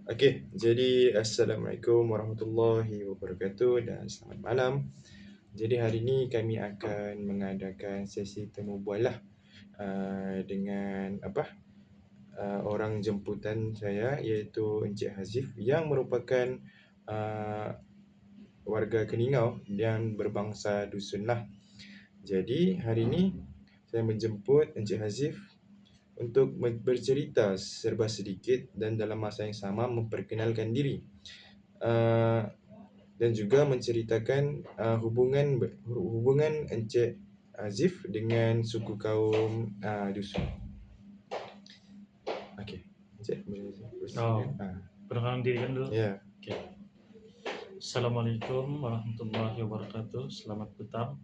Okey, jadi Assalamualaikum warahmatullahi wabarakatuh dan selamat malam. Jadi hari ini kami akan mengadakan sesi temu bual lah, dengan orang jemputan saya iaitu Encik Hazif yang merupakan uh, warga Keningau dan berbangsa dusun lah. Jadi hari ini saya menjemput Encik Hazif untuk bercerita serba sedikit dan dalam masa yang sama memperkenalkan diri. Uh, dan juga menceritakan hubungan Encik Azif dengan suku kaum dusun. Okey, Encik boleh Oh, silakan. perkenalkan diri kan dulu. Ya. Oke. Assalamualaikum warahmatullahi wabarakatuh. Selamat petang,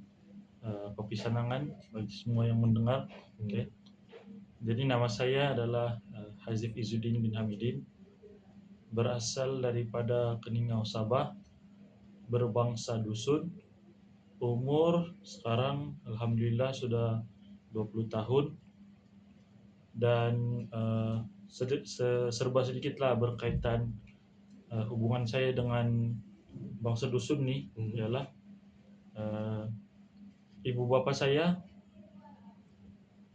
kopi sanangan bagi semua yang mendengar. Oke. Jadi nama saya adalah Hazif Izzuddin bin Hamidin, berasal daripada Keningau, Sabah, berbangsa dusun. Umur sekarang alhamdulillah sudah 20 tahun dan serba sedikitlah berkaitan hubungan saya dengan bangsa dusun nih ialah uh, ibu bapa saya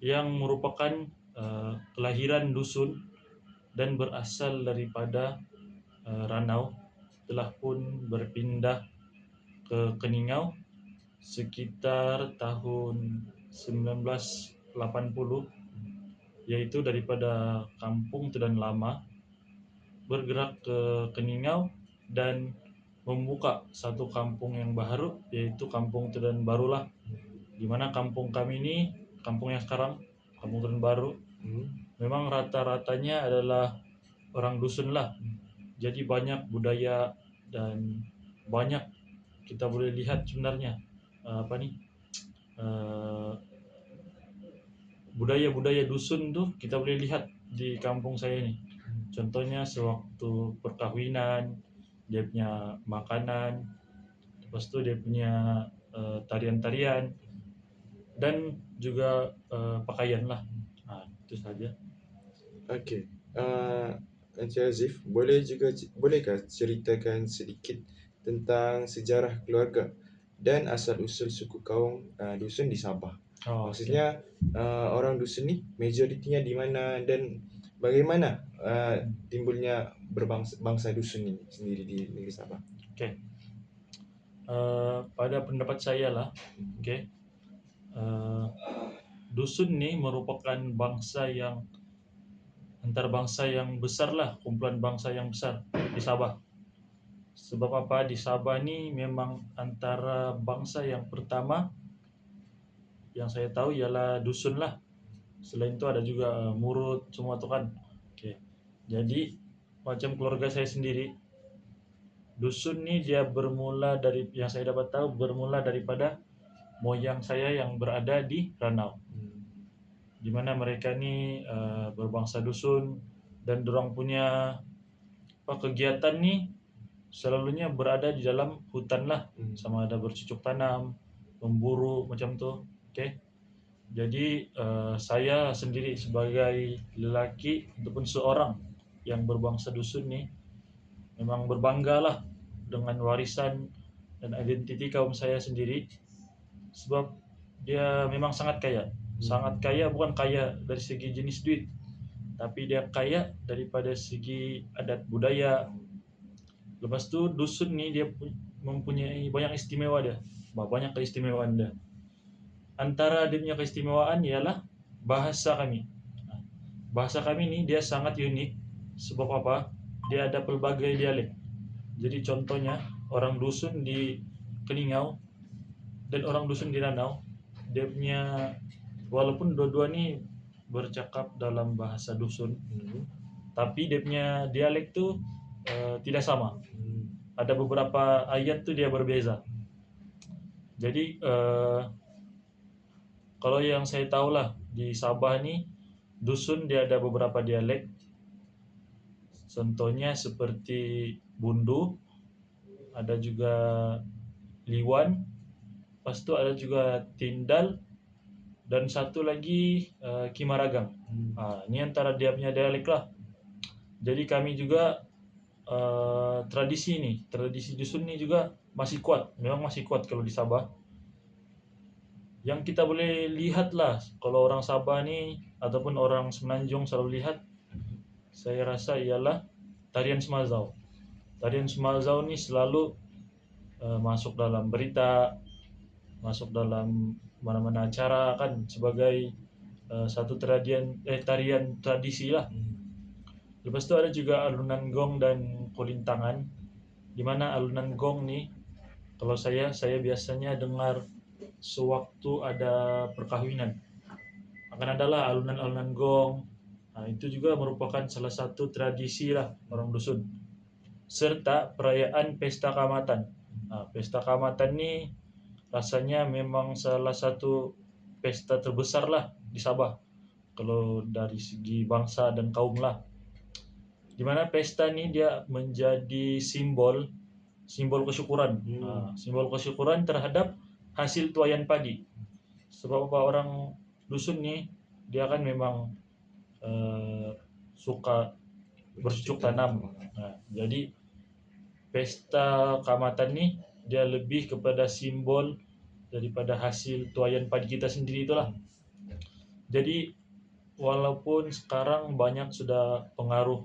yang merupakan kelahiran dusun dan berasal daripada Ranau, telah pun berpindah ke Keningau sekitar tahun 1980, yaitu daripada kampung Tudan Lama bergerak ke Keningau dan membuka satu kampung yang baru, yaitu kampung Tudan Baru lah, di mana kampung kami ini, kampung yang sekarang, kampung Tudan Baru, memang rata-ratanya adalah orang dusun lah. Jadi banyak budaya dan banyak kita boleh lihat sebenarnya budaya-budaya dusun tuh kita boleh lihat di kampung saya ini. Contohnya sewaktu perkawinan, dia punya makanan, lepas itu dia punya tarian-tarian dan juga pakaian lah. Nah, itu saja. Okey. Encik Azif, bolehkah ceritakan sedikit tentang sejarah keluarga dan asal-usul suku kaum dusun di Sabah? Oh, okay. Maksudnya orang dusun ni majoritinya di mana dan bagaimana timbulnya bangsa dusun ini sendiri di negeri Sabah? Okay. Pada pendapat saya lah, okay, dusun ini merupakan bangsa yang antarbangsa yang besar lah, kumpulan bangsa yang besar di Sabah. Sebab apa? Di Sabah ni memang antara bangsa yang pertama yang saya tahu ialah dusun lah. Selain itu ada juga Murut, semua tu kan. Okay. Jadi macam keluarga saya sendiri, dusun ni dia bermula dari, yang saya dapat tahu, bermula daripada moyang saya yang berada di Ranau, di mana mereka ni berbangsa dusun dan dorang punya kegiatan ni selalunya berada di dalam hutan lah, sama ada bercocok tanam, memburu macam tu. Okay. Jadi saya sendiri sebagai lelaki ataupun seorang yang berbangsa dusun ni memang berbanggalah dengan warisan dan identiti kaum saya sendiri, sebab dia memang sangat kaya. Sangat kaya, bukan kaya dari segi jenis duit, tapi dia kaya daripada segi adat budaya. Lepas tu dusun ni dia mempunyai banyak istimewa dia, banyak keistimewaan dia. Antara dia punya keistimewaan ialah bahasa kami. Bahasa kami ni dia sangat unik. Sebab apa? Dia ada pelbagai dialek. Jadi contohnya orang dusun di Keningau dan orang dusun di Ranau, dia punya, walaupun dua-dua ni bercakap dalam bahasa dusun, tapi dia punya dialek tu tidak sama. Ada beberapa ayat tu dia berbeza. Jadi kalau yang saya tahu lah di Sabah ni, dusun dia ada beberapa dialek. Contohnya seperti Bundu, ada juga Liwan, lepas tu ada juga Tindal, dan satu lagi Kimaragang. Ini antara dia punya dialek lah. Jadi kami juga tradisi dusun ini juga masih kuat, memang masih kuat kalau di Sabah. Yang kita boleh lihat lah kalau orang Sabah nih ataupun orang Semenanjung selalu lihat, saya rasa ialah tarian Semazau. Tarian Semazau ini selalu masuk dalam berita, masuk dalam mana-mana acara kan sebagai satu tarian tradisi lah. Lepas itu ada juga alunan gong dan kulintangan, di mana alunan gong nih kalau saya biasanya dengar sewaktu ada perkawinan. Akan adalah alunan-alunan gong. Nah, itu juga merupakan salah satu tradisi lah orang dusun. Serta perayaan pesta kamatan. Nah, pesta kamatan ini rasanya memang salah satu pesta terbesar lah di Sabah. Kalau dari segi bangsa dan kaum lah. Di mana pesta ini dia menjadi simbol kesyukuran. Simbol kesyukuran terhadap hasil tuaian padi. Sebab apa orang dusun nih dia kan memang suka bercocok tanam. Nah, jadi pesta kamatan nih dia lebih kepada simbol daripada hasil tuaian padi kita sendiri itulah. Jadi walaupun sekarang banyak sudah pengaruh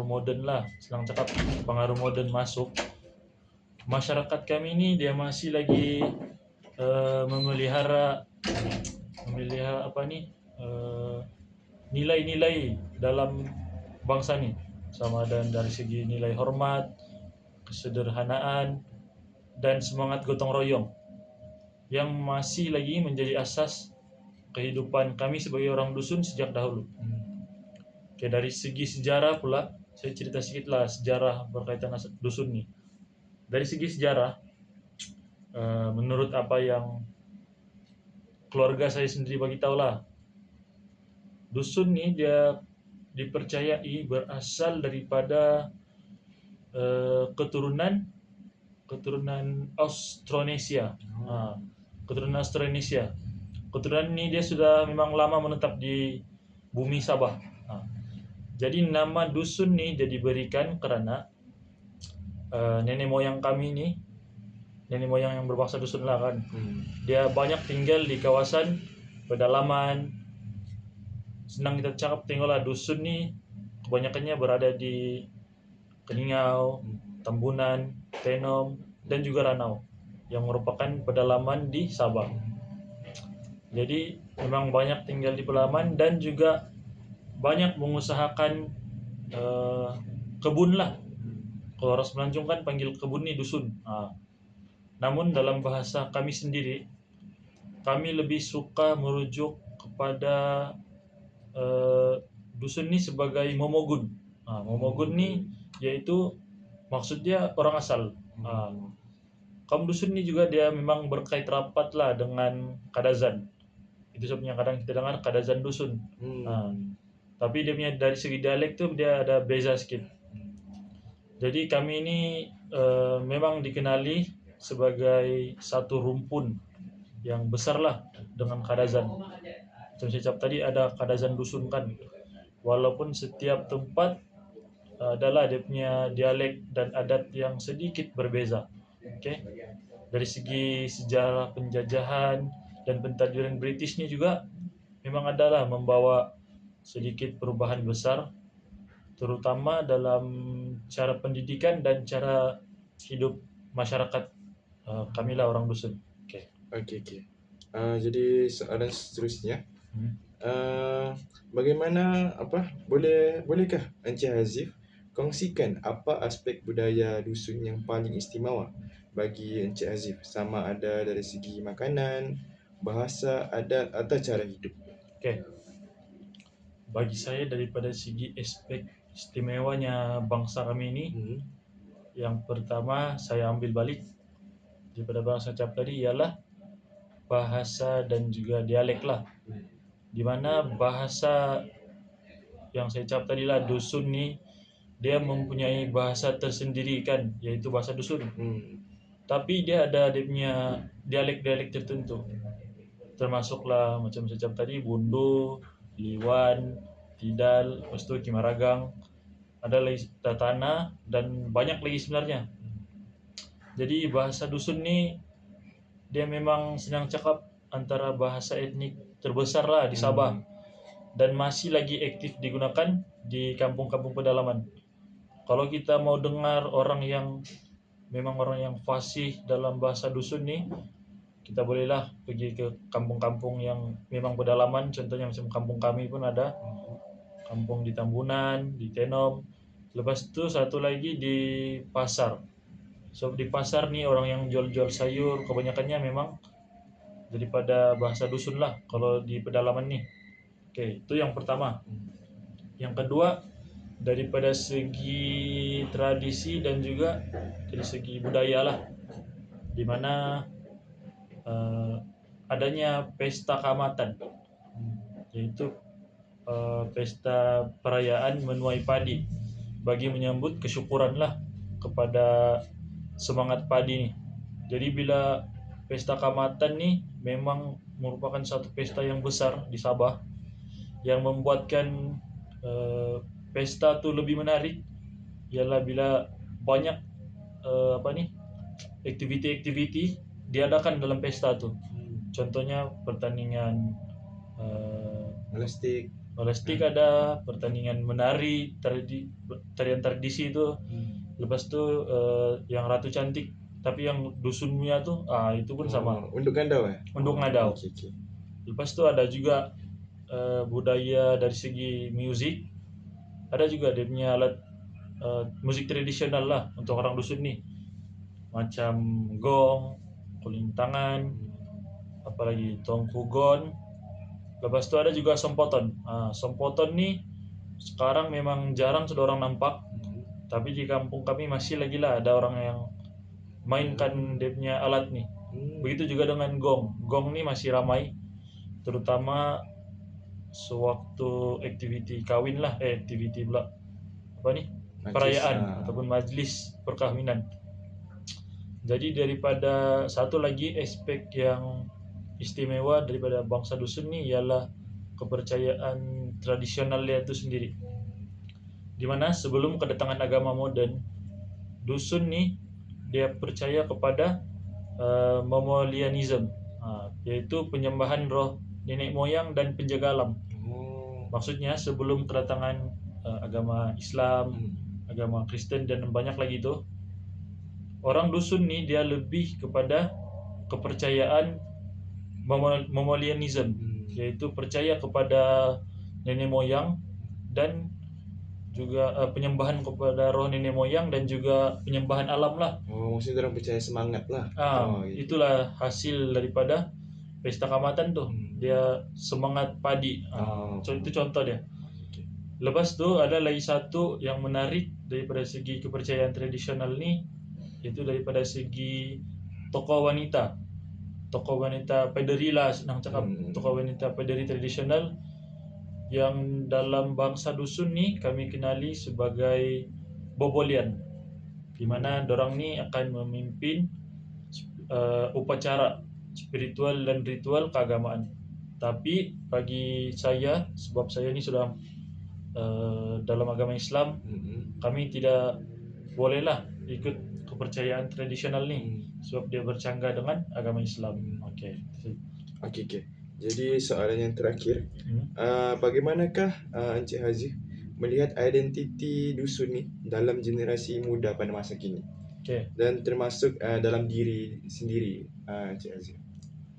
modern lah, senang cakap pengaruh modern masuk, masyarakat kami ini dia masih lagi memelihara apa nih nilai-nilai dalam bangsa nih, sama dan dari segi nilai hormat, kesederhanaan, dan semangat gotong royong yang masih lagi menjadi asas kehidupan kami sebagai orang dusun sejak dahulu. Oke, dari segi sejarah pula, saya cerita sedikit lah sejarah berkaitan dusun nih. Dari segi sejarah, menurut apa yang keluarga saya sendiri bagi tahu lah, dusun nih dia dipercayai berasal daripada keturunan Austronesia. Keturunan Austronesia. Keturunan ini dia sudah memang lama menetap di bumi Sabah. Jadi nama dusun nih jadi diberikan karena nenek moyang kami nih, nenek moyang yang berbangsa dusun lah kan, dia banyak tinggal di kawasan pedalaman. Senang kita cakap tengoklah dusun nih kebanyakannya berada di Keningau, Tambunan, Tenom, dan juga Ranau yang merupakan pedalaman di Sabah. Jadi memang banyak tinggal di pedalaman dan juga banyak mengusahakan kebun lah. Kalau orang Semenanjung kan panggil kebun nih dusun. Namun dalam bahasa kami sendiri, kami lebih suka merujuk kepada dusun ini sebagai momogun. Momogun nih yaitu maksudnya orang asal. Kaum dusun ini juga dia memang berkait rapat lah dengan kadazan. Itu sebabnya kadang kita dengar kadazan dusun. Tapi dia punya dari segi dialek tuh dia ada beza sedikit. Jadi kami ini memang dikenali sebagai satu rumpun yang besar lah dengan kadazan. Macam saya cakap tadi ada kadazan dusun kan. Walaupun setiap tempat adalah dia punya dialek dan adat yang sedikit berbeza. Okay? Dari segi sejarah penjajahan dan pentadbiran British ni juga memang adalah membawa sedikit perubahan besar, terutama dalam cara pendidikan dan cara hidup masyarakat kami lah orang dusun. Okey. Jadi soalan seterusnya, bagaimana bolehkah Encik Hazif kongsikan apa aspek budaya dusun yang paling istimewa bagi Encik Hazif, sama ada dari segi makanan, bahasa, adat atau cara hidup? Okey. Bagi saya daripada segi aspek istimewanya bangsa kami ini, yang pertama saya ambil balik daripada bangsa cap tadi ialah bahasa dan juga dialek lah. Di mana bahasa yang saya cap tadi lah, dusun ni dia mempunyai bahasa tersendiri kan, yaitu bahasa dusun. Tapi dia ada dia punya dialek-dialek tertentu. Termasuklah macam saya cap tadi Bundu, Liwan, Tidal, lepas tu Kimaragang. ada lagi Tatana, dan banyak lagi sebenarnya. Jadi bahasa dusun nih dia memang sedang cakap antara bahasa etnik terbesar lah di Sabah, dan masih lagi aktif digunakan di kampung-kampung pedalaman. Kalau kita mau dengar orang yang memang orang yang fasih dalam bahasa dusun nih, kita bolehlah pergi ke kampung-kampung yang memang pedalaman. Contohnya macam kampung kami pun ada, kampung di Tambunan, di Tenom. Lepas itu satu lagi di pasar. So di pasar nih orang yang jual-jual sayur kebanyakannya memang daripada bahasa dusun lah kalau di pedalaman nih. Oke, itu yang pertama. Yang kedua, daripada segi tradisi dan juga dari segi budaya lah, di mana eh, adanya pesta kamatan, yaitu pesta perayaan menuai padi bagi menyambut kesyukuran lah kepada semangat padi nih. Jadi bila pesta kamatan nih memang merupakan satu pesta yang besar di Sabah yang membuatkan eh, pesta tuh lebih menarik, ialah bila banyak apa nih aktiviti-aktiviti diadakan dalam pesta tuh. Contohnya pertandingan Plastik. Plastik, ada pertandingan menari tarian tradisi itu. Lepas itu yang Ratu Cantik, tapi yang dusunnya tuh itu pun sama, Untuk gandau ya? untuk ngadau. Oke, oke. Lepas itu ada juga budaya dari segi musik, ada juga dia punya alat musik tradisional lah untuk orang dusun nih, macam gong, kulintangan, apalagi tongkugon. Lepas itu ada juga sompoton. Sompoton nih sekarang memang jarang sudah orang nampak, tapi di kampung kami masih lagi lah ada orang yang mainkan dia punya alat nih. Begitu juga dengan gong. Gong nih masih ramai, terutama sewaktu aktiviti kawin lah, aktiviti pula apa nih, Majlis, perayaan ataupun majlis perkahwinan. Jadi daripada satu lagi aspek yang istimewa daripada bangsa dusun nih ialah kepercayaan tradisionalnya itu sendiri. Dimana sebelum kedatangan agama modern, dusun nih dia percaya kepada Momolianism, yaitu penyembahan roh nenek moyang dan penjaga alam. Maksudnya sebelum kedatangan agama Islam, agama Kristen dan banyak lagi itu, orang dusun nih dia lebih kepada kepercayaan Momolianism, yaitu percaya kepada nenek moyang dan juga penyembahan kepada roh nenek moyang dan juga penyembahan alam lah. Maksudnya orang percaya semangat lah. Gitu. Itulah hasil daripada pesta kamatan tuh, dia semangat padi. Itu contoh dia. Lepas itu ada lagi satu yang menarik daripada segi kepercayaan tradisional nih, yaitu daripada segi tokoh wanita. Tokoh wanita pederi lah, senang cakap tokoh wanita pederi tradisional yang dalam bangsa dusun nih kami kenali sebagai bobolian, di mana dorang nih akan memimpin upacara spiritual dan ritual keagamaan. Tapi bagi saya, sebab saya ini sudah dalam agama Islam, kami tidak bolehlah ikut kepercayaan tradisional nih, sebab dia bercanggah dengan agama Islam. Oke. Jadi soalan yang terakhir, bagaimanakah Encik Haziq melihat identiti dusun ni dalam generasi muda pada masa kini? Dan termasuk dalam diri sendiri Encik Haziq.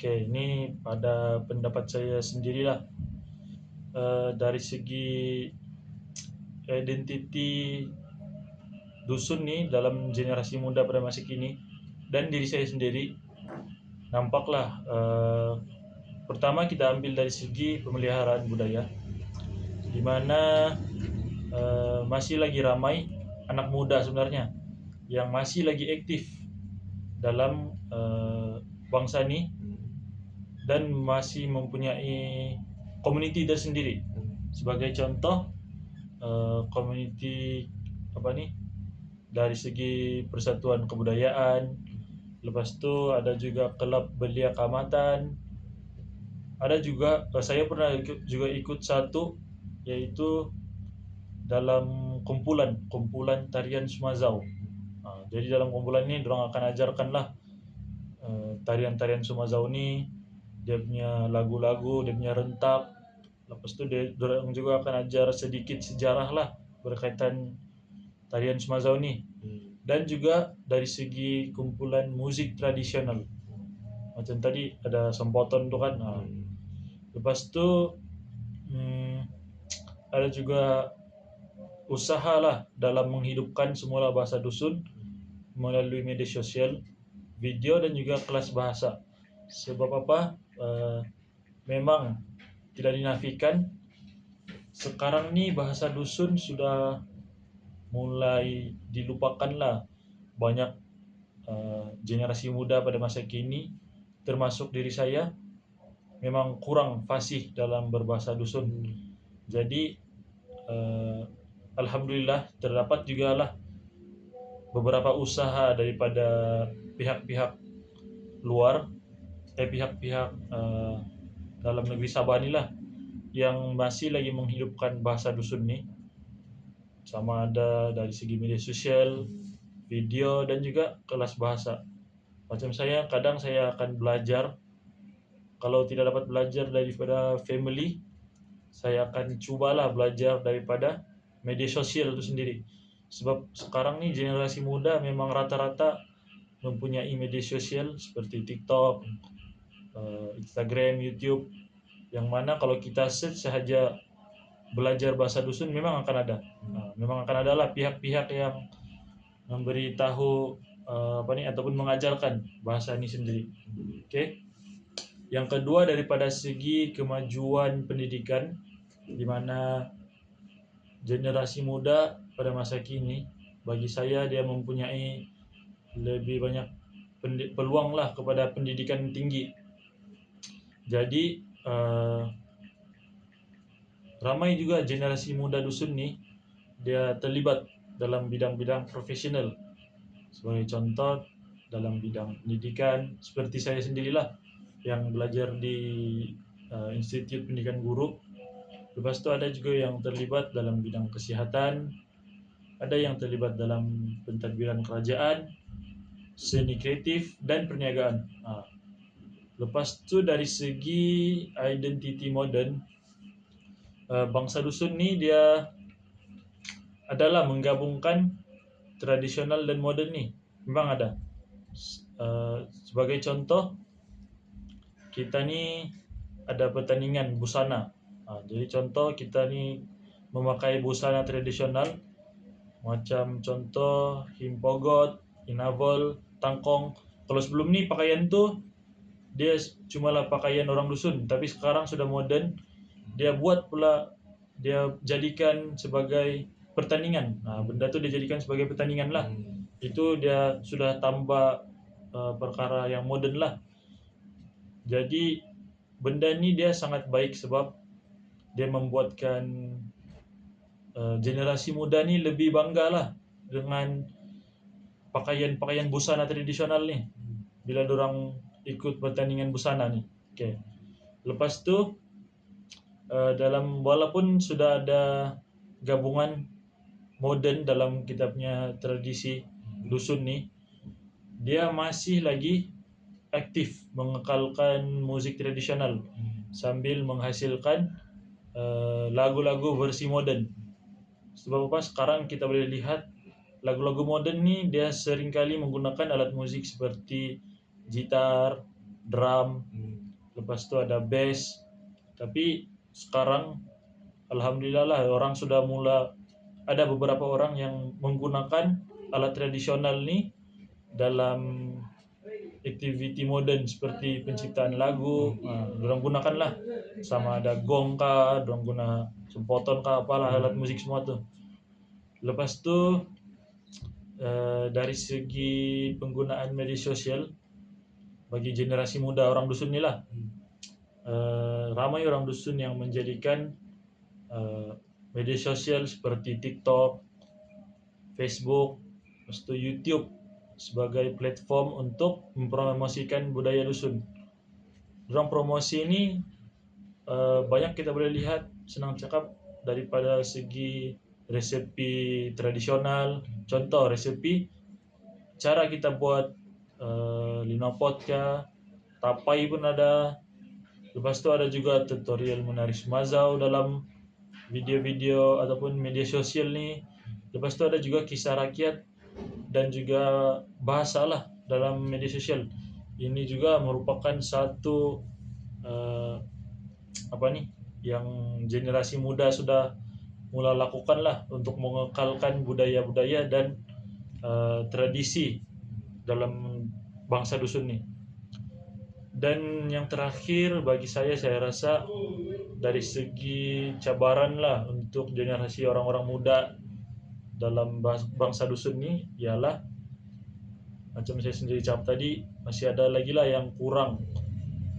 Ini pada pendapat saya sendirilah, dari segi identiti dusun nih dalam generasi muda pada masa kini dan diri saya sendiri, nampaklah pertama kita ambil dari segi pemeliharaan budaya, di mana masih lagi ramai anak muda sebenarnya yang masih lagi aktif dalam bangsa ini dan masih mempunyai community tersendiri. Sebagai contoh, community apa nih dari segi persatuan kebudayaan. Lepas itu ada juga kelab belia kamatan. Ada juga saya pernah juga ikut satu, yaitu dalam kumpulan tarian Sumazau. Jadi dalam kumpulan ini dorang akan ajarkanlah tarian-tarian Sumazau ini, dia punya lagu-lagu, dia punya rentak. Lepas itu dorang juga akan ajar sedikit sejarah lah berkaitan tarian Sumazau ini. Dan juga dari segi kumpulan musik tradisional. Macam tadi ada sempoton tu kan. Lepas itu ada juga usaha lah dalam menghidupkan semula bahasa dusun melalui media sosial, video dan juga kelas bahasa. Sebab apa? Memang tidak dinafikan sekarang ni bahasa dusun sudah mulai dilupakan lah. Banyak generasi muda pada masa kini, termasuk diri saya, memang kurang fasih dalam berbahasa dusun. Jadi alhamdulillah terdapat juga lah beberapa usaha daripada pihak-pihak luar, pihak-pihak dalam negeri Sabah ni lah yang masih lagi menghidupkan bahasa dusun ni, sama ada dari segi media sosial, video dan juga kelas bahasa. Macam saya, kadang saya akan belajar, kalau tidak dapat belajar daripada family, saya akan cubalah belajar daripada media sosial itu sendiri. Sebab sekarang ni generasi muda memang rata-rata mempunyai media sosial seperti TikTok, Instagram, YouTube, yang mana kalau kita search sahaja belajar bahasa dusun memang akan ada. Memang akan ada lah pihak-pihak yang memberitahu ataupun mengajarkan bahasa ini sendiri. Oke. Yang kedua, daripada segi kemajuan pendidikan, di mana generasi muda pada masa kini, bagi saya dia mempunyai lebih banyak peluang lah kepada pendidikan tinggi. Jadi ramai juga generasi muda dusun ni dia terlibat dalam bidang-bidang profesional. Sebagai contoh, dalam bidang pendidikan, seperti saya sendirilah yang belajar di Institut Pendidikan Guru. Lepas itu ada juga yang terlibat dalam bidang kesihatan, ada yang terlibat dalam pentadbiran kerajaan, seni kreatif dan perniagaan. Lepas itu dari segi identiti modern, bangsa dusun ni dia adalah menggabungkan tradisional dan modern ni. Memang ada. Sebagai contoh, kita ni ada pertandingan busana. Jadi contoh kita ni memakai busana tradisional, macam contoh himpogot, inavol, tangkong. Kalau sebelum ni pakaian tu dia cumalah pakaian orang dusun, tapi sekarang sudah modern. Dia buat pula, dia jadikan sebagai pertandingan. Benda tu dia jadikan sebagai pertandingan lah. Itu dia sudah tambah perkara yang modern lah. Jadi benda ni dia sangat baik sebab dia membuatkan generasi muda ni lebih bangga lah dengan pakaian-pakaian busana tradisional ni bila dorang ikut pertandingan busana ni. Okay. Lepas tu dalam, walaupun sudah ada gabungan moden dalam kita punya tradisi dusun ni, dia masih lagi aktif mengekalkan musik tradisional sambil menghasilkan lagu-lagu versi moden. Sebab apa? Sekarang kita boleh lihat lagu-lagu moden ni dia seringkali menggunakan alat musik seperti gitar, drum, lepas tu ada bass. Tapi sekarang alhamdulillah lah orang sudah mula, ada beberapa orang yang menggunakan alat tradisional ni dalam aktiviti moden seperti penciptaan lagu. Dorang gunakan lah, sama ada gong kah, dorang guna sempoton kah, apalah alat musik semua tu. Lepas tu dari segi penggunaan media sosial bagi generasi muda orang dusun ni lah, ramai orang dusun yang menjadikan media sosial seperti TikTok, Facebook, lepas tu YouTube sebagai platform untuk mempromosikan budaya dusun. Dorang promosi ini banyak kita boleh lihat, senang cakap, daripada segi resepi tradisional, contoh resepi cara kita buat linopot kah, tapai pun ada. Lepas itu ada juga tutorial menari sumazau dalam video-video ataupun media sosial nih. Lepas itu ada juga kisah rakyat dan juga bahasa lah dalam media sosial. Ini juga merupakan satu apa nih yang generasi muda sudah mulai lakukan lah untuk mengekalkan budaya-budaya dan tradisi dalam bangsa dusun nih. Dan yang terakhir bagi saya rasa dari segi cabaran lah untuk generasi orang-orang muda dalam bangsa dusun ini ialah macam saya sendiri jawab tadi, masih ada lagi lah yang kurang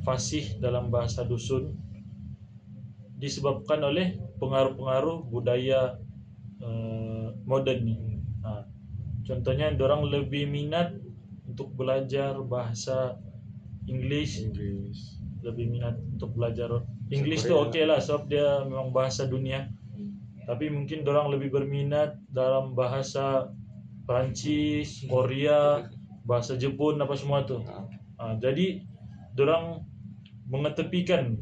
fasih dalam bahasa dusun disebabkan oleh pengaruh-pengaruh budaya modern nih. Nah, contohnya orang lebih minat untuk belajar bahasa English, lebih minat untuk belajar English tuh oke lah sebab dia memang bahasa dunia. Tapi mungkin orang lebih berminat dalam bahasa Prancis, Korea, bahasa Jepun apa semua tuh. Jadi orang mengetepikan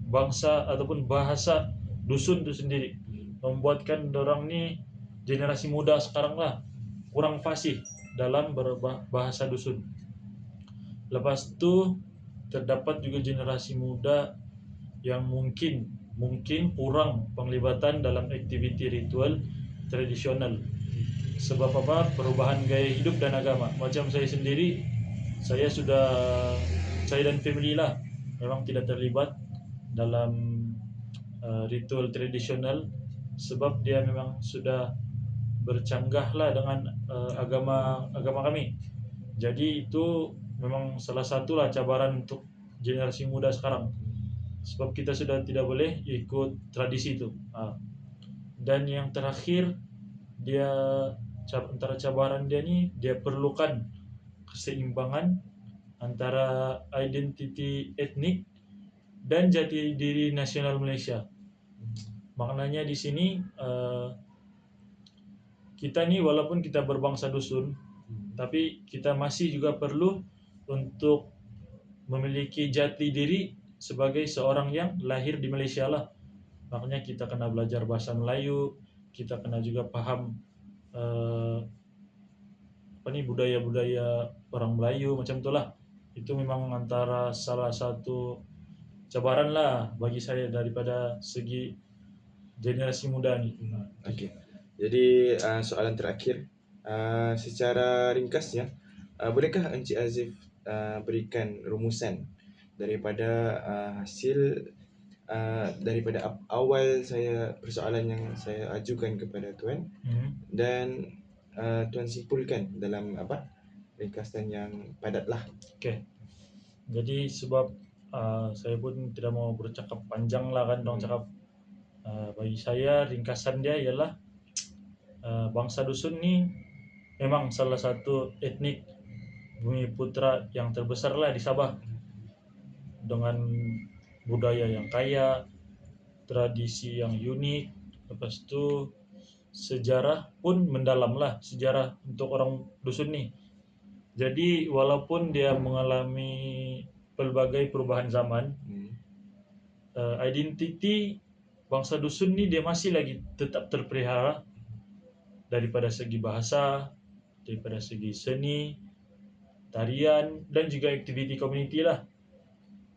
bangsa ataupun bahasa dusun itu sendiri, membuatkan orang nih generasi muda sekarang lah kurang fasih dalam berbahasa dusun. Lepas itu terdapat juga generasi muda yang mungkin kurang penglibatan dalam aktiviti ritual tradisional. Sebab apa? Perubahan gaya hidup dan agama. Macam saya sendiri, saya dan family lah memang tidak terlibat dalam ritual tradisional sebab dia memang sudah bercanggah lah dengan agama kami. Jadi itu memang salah satu lah cabaran untuk generasi muda sekarang. Sebab kita sudah tidak boleh ikut tradisi itu. Dan yang terakhir, dia antara cabaran dia nih, dia perlukan keseimbangan antara identiti etnik dan jati diri nasional Malaysia. Maknanya di sini kita nih walaupun kita berbangsa dusun, tapi kita masih juga perlu untuk memiliki jati diri sebagai seorang yang lahir di Malaysia lah. Makanya kita kena belajar bahasa Melayu, kita kena juga paham budaya-budaya orang Melayu macam itulah. Itu memang antara salah satu cabaran lah bagi saya daripada segi generasi muda nih. Okey. Jadi soalan terakhir, secara ringkasnya, bolehkah Encik Azif berikan rumusan daripada hasil daripada awal persoalan yang saya ajukan kepada tuan dan tuan simpulkan dalam ringkasan yang padat lah. Okey. Jadi sebab saya pun tidak mau bercakap panjang lah kan, dong cakap. Bagi saya ringkasan dia ialah bangsa dusun ni memang salah satu etnik Bumi Putra yang terbesar lah di Sabah, dengan budaya yang kaya, tradisi yang unik, lepas itu sejarah pun mendalam lah, sejarah untuk orang dusun ni. Jadi walaupun dia mengalami pelbagai perubahan zaman, identiti bangsa dusun ni dia masih lagi tetap terpelihara daripada segi bahasa, daripada segi seni, tarian, dan juga aktiviti komuniti lah,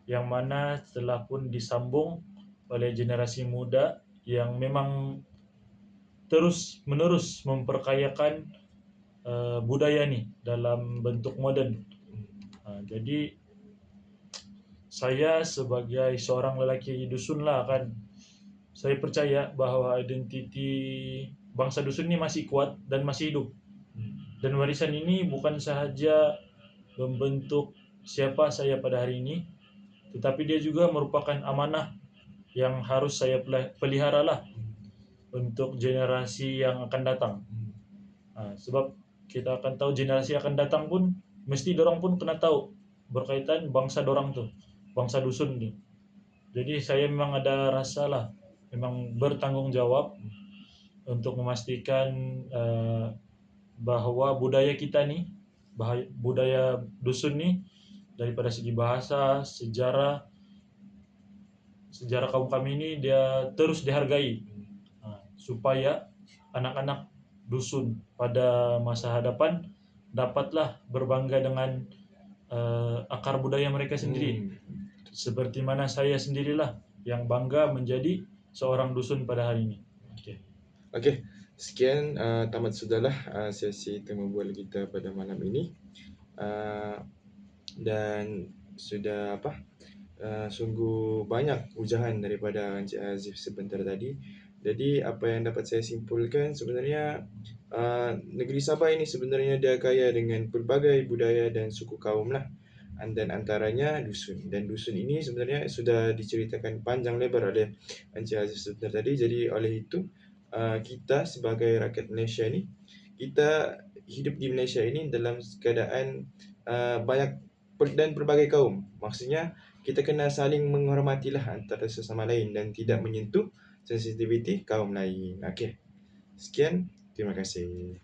yang mana telah pun disambung oleh generasi muda yang memang terus menerus memperkayakan budaya ni dalam bentuk moden. Jadi saya sebagai seorang lelaki dusun lah kan, saya percaya bahwa identiti bangsa dusun ni masih kuat dan masih hidup. Dan warisan ini bukan sahaja membentuk siapa saya pada hari ini, tetapi dia juga merupakan amanah yang harus saya pelihara lah untuk generasi yang akan datang. Sebab kita akan tahu generasi akan datang pun mesti dorang pun kena tahu berkaitan bangsa dorang tuh, bangsa dusun ni. Jadi saya memang ada rasa lah, memang bertanggung jawab untuk memastikan bahwa budaya kita nih, budaya dusun nih, daripada segi bahasa, sejarah kaum kami ini dia terus dihargai. Supaya anak-anak dusun pada masa hadapan dapatlah berbangga dengan akar budaya mereka sendiri. Seperti mana saya sendirilah yang bangga menjadi seorang dusun pada hari ini. Okey, sekian tamat sudahlah sesi temu bual kita pada malam ini. Dan sudah sungguh banyak ujahan daripada Encik Azif sebentar tadi. Jadi apa yang dapat saya simpulkan sebenarnya negeri Sabah ini sebenarnya dia kaya dengan pelbagai budaya dan suku kaum lah. Dan antaranya dusun. Dan dusun ini sebenarnya sudah diceritakan panjang lebar oleh Encik Azif sebentar tadi. Jadi oleh itu kita sebagai rakyat Malaysia ni, kita hidup di Malaysia ini dalam keadaan banyak dan berbagai kaum. Maksudnya kita kena saling menghormatilah antara sesama lain dan tidak menyentuh sensitiviti kaum lain. Okey. Sekian, terima kasih.